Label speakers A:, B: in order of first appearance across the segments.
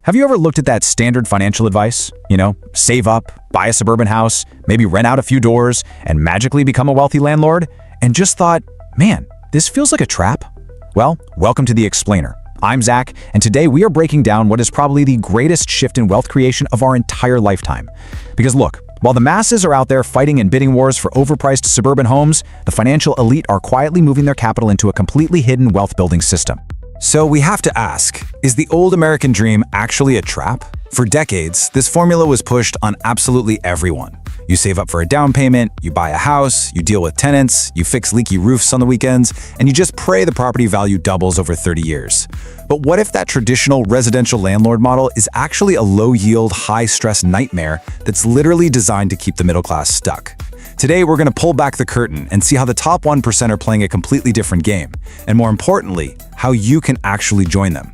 A: Have you ever looked at that standard financial advice? Save up, buy a suburban house, maybe rent out a few doors, and magically become a wealthy landlord? And just thought, man, this feels like a trap? Well, welcome to The Explainer. I'm Zach, and today we are breaking down what is probably the greatest shift in wealth creation of our entire lifetime. Because look, while the masses are out there fighting in bidding wars for overpriced suburban homes, the financial elite are quietly moving their capital into a completely hidden wealth-building system. So we have to ask, is the old American dream actually a trap? For decades, this formula was pushed on absolutely everyone. You save up for a down payment, you buy a house, you deal with tenants, you fix leaky roofs on the weekends, and you just pray the property value doubles over 30 years. But what if that traditional residential landlord model is actually a low-yield, high-stress nightmare that's literally designed to keep the middle class stuck? Today, we're going to pull back the curtain and see how the top 1% are playing a completely different game, and more importantly, how you can actually join them.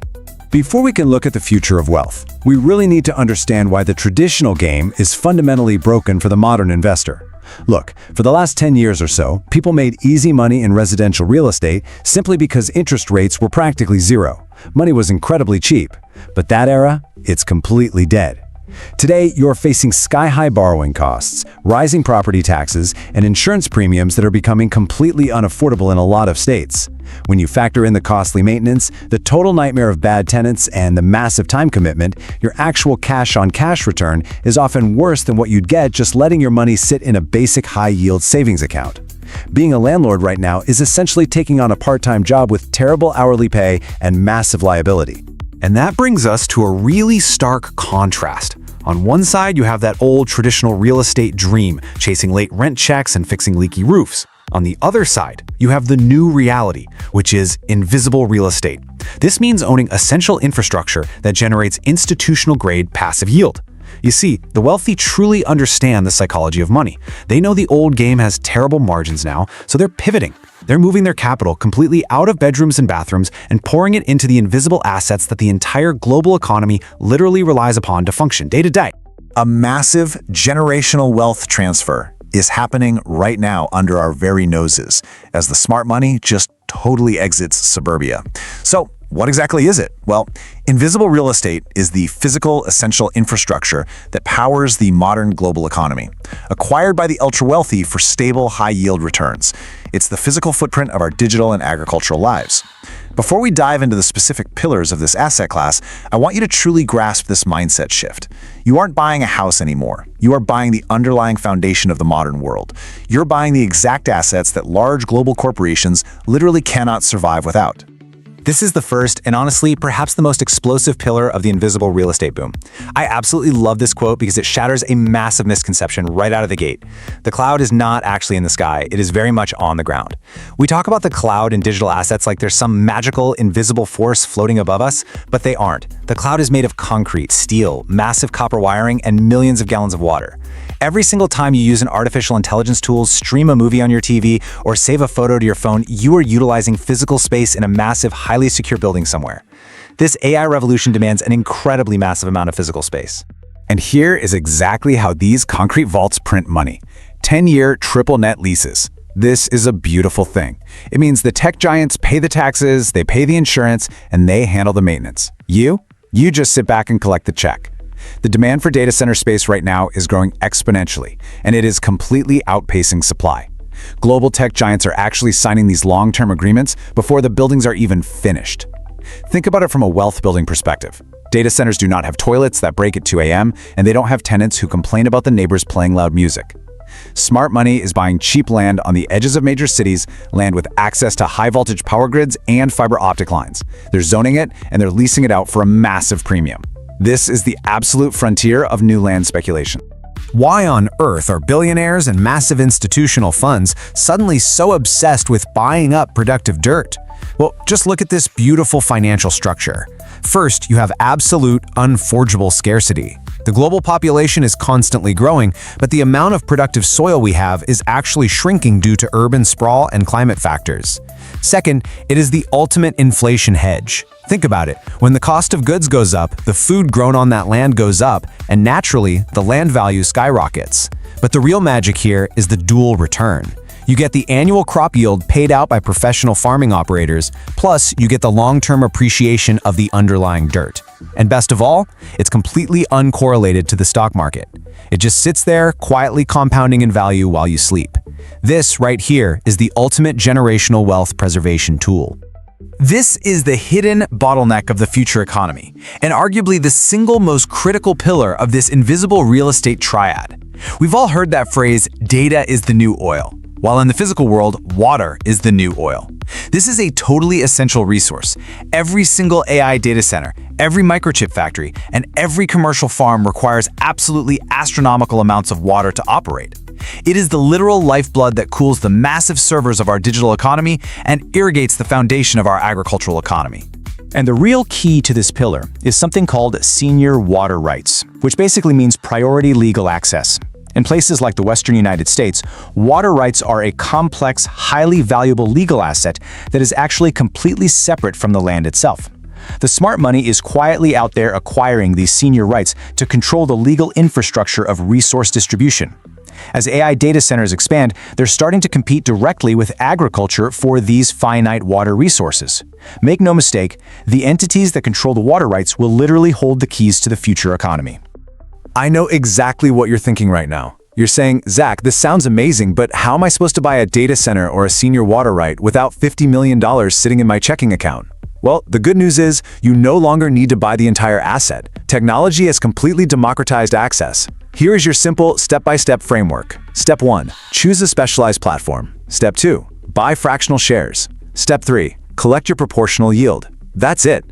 A: Before we can look at the future of wealth, we really need to understand why the traditional game is fundamentally broken for the modern investor. Look, for the last 10 years or so, people made easy money in residential real estate simply because interest rates were practically zero. Money was incredibly cheap. But that era, it's completely dead. Today, you're facing sky-high borrowing costs, rising property taxes, and insurance premiums that are becoming completely unaffordable in a lot of states. When you factor in the costly maintenance, the total nightmare of bad tenants, and the massive time commitment, your actual cash-on-cash return is often worse than what you'd get just letting your money sit in a basic high-yield savings account. Being a landlord right now is essentially taking on a part-time job with terrible hourly pay and massive liability. And that brings us to a really stark contrast. On one side, you have that old traditional real estate dream, chasing late rent checks and fixing leaky roofs. On the other side, you have the new reality, which is invisible real estate. This means owning essential infrastructure that generates institutional-grade passive yield. You see, the wealthy truly understand the psychology of money. They know the old game has terrible margins now, so they're pivoting. They're moving their capital completely out of bedrooms and bathrooms and pouring it into the invisible assets that the entire global economy literally relies upon to function day to day.
B: A massive generational wealth transfer is happening right now under our very noses as the smart money just totally exits suburbia. So, what exactly is it? Well, invisible real estate is the physical, essential infrastructure that powers the modern global economy, acquired by the ultra-wealthy for stable, high-yield returns. It's the physical footprint of our digital and agricultural lives. Before we dive into the specific pillars of this asset class, I want you to truly grasp this mindset shift. You aren't buying a house anymore. You are buying the underlying foundation of the modern world. You're buying the exact assets that large global corporations literally cannot survive without.
A: This is the first, and honestly, perhaps the most explosive pillar of the invisible real estate boom. I absolutely love this quote because it shatters a massive misconception right out of the gate. The cloud is not actually in the sky, it is very much on the ground. We talk about the cloud and digital assets like there's some magical, invisible force floating above us, but they aren't. The cloud is made of concrete, steel, massive copper wiring, and millions of gallons of water. Every single time you use an artificial intelligence tool, stream a movie on your TV, or save a photo to your phone, you are utilizing physical space in a massive, highly secure building somewhere. This AI revolution demands an incredibly massive amount of physical space. And here is exactly how these concrete vaults print money. 10-year triple net leases. This is a beautiful thing. It means the tech giants pay the taxes, they pay the insurance, and they handle the maintenance. You just sit back and collect the check. The demand for data center space right now is growing exponentially, and it is completely outpacing supply. Global tech giants are actually signing these long-term agreements before the buildings are even finished. Think about it from a wealth-building perspective. Data centers do not have toilets that break at 2 a.m., and they don't have tenants who complain about the neighbors playing loud music. Smart money is buying cheap land on the edges of major cities, land with access to high-voltage power grids and fiber optic lines. They're zoning it, and they're leasing it out for a massive premium. This is the absolute frontier of new land speculation. Why on earth are billionaires and massive institutional funds suddenly so obsessed with buying up productive dirt? Well, just look at this beautiful financial structure. First, you have absolute, unforgeable scarcity. The global population is constantly growing, but the amount of productive soil we have is actually shrinking due to urban sprawl and climate factors. Second, it is the ultimate inflation hedge. Think about it. When the cost of goods goes up, the food grown on that land goes up, and naturally, the land value skyrockets. But the real magic here is the dual return. You get the annual crop yield paid out by professional farming operators, plus you get the long-term appreciation of the underlying dirt. And best of all, it's completely uncorrelated to the stock market. It just sits there, quietly compounding in value while you sleep. This right here is the ultimate generational wealth preservation tool. This is the hidden bottleneck of the future economy, and arguably the single most critical pillar of this invisible real estate triad. We've all heard that phrase, data is the new oil, while in the physical world, water is the new oil. This is a totally essential resource. Every single AI data center, every microchip factory, and every commercial farm requires absolutely astronomical amounts of water to operate. It is the literal lifeblood that cools the massive servers of our digital economy and irrigates the foundation of our agricultural economy. And the real key to this pillar is something called senior water rights, which basically means priority legal access. In places like the Western United States, water rights are a complex, highly valuable legal asset that is actually completely separate from the land itself. The smart money is quietly out there acquiring these senior rights to control the legal infrastructure of resource distribution. As AI data centers expand, they're starting to compete directly with agriculture for these finite water resources. Make no mistake, the entities that control the water rights will literally hold the keys to the future economy.
B: I know exactly what you're thinking right now. You're saying, Zach, this sounds amazing, but how am I supposed to buy a data center or a senior water right without $50 million sitting in my checking account? Well, the good news is you no longer need to buy the entire asset. Technology has completely democratized access. Here is your simple step-by-step framework. Step 1, choose a specialized platform. Step 2, buy fractional shares. Step 3, collect your proportional yield. That's it.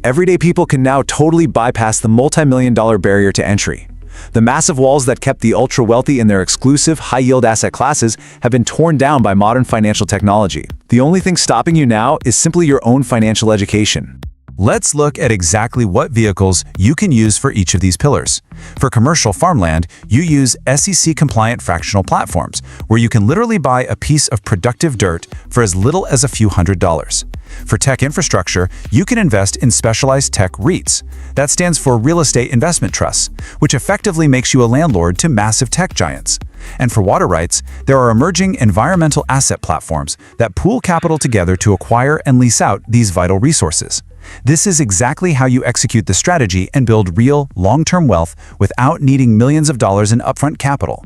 B: Everyday people can now totally bypass the multi-million-dollar barrier to entry. The massive walls that kept the ultra-wealthy in their exclusive, high-yield asset classes have been torn down by modern financial technology. The only thing stopping you now is simply your own financial education.
A: Let's look at exactly what vehicles you can use for each of these pillars. For commercial farmland, you use SEC-compliant fractional platforms, where you can literally buy a piece of productive dirt for as little as a few $100s. For tech infrastructure, you can invest in specialized tech REITs. That stands for Real Estate Investment Trusts, which effectively makes you a landlord to massive tech giants. And for water rights, there are emerging environmental asset platforms that pool capital together to acquire and lease out these vital resources. This is exactly how you execute the strategy and build real, long-term wealth without needing millions of dollars in upfront capital.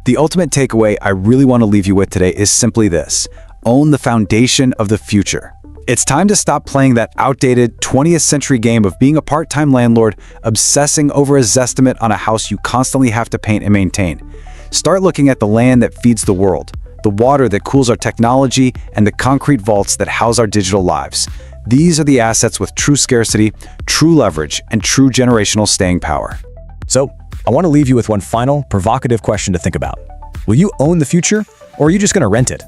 B: The ultimate takeaway I really want to leave you with today is simply this: own the foundation of the future. It's time to stop playing that outdated 20th century game of being a part-time landlord, obsessing over a zestimate on a house you constantly have to paint and maintain. Start looking at the land that feeds the world, the water that cools our technology, and the concrete vaults that house our digital lives. These are the assets with true scarcity, true leverage, and true generational staying power.
C: So, I want to leave you with one final, provocative question to think about. Will you own the future, or are you just going to rent it?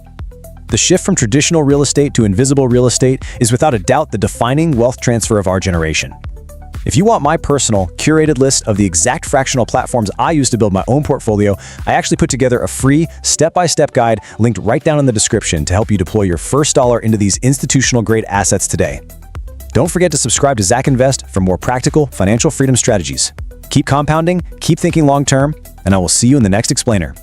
C: The shift from traditional real estate to invisible real estate is without a doubt the defining wealth transfer of our generation. If you want my personal, curated list of the exact fractional platforms I use to build my own portfolio, I actually put together a free, step-by-step guide linked right down in the description to help you deploy your first dollar into these institutional-grade assets today. Don't forget to subscribe to Zak Invest for more practical financial freedom strategies. Keep compounding, keep thinking long-term, and I will see you in the next explainer.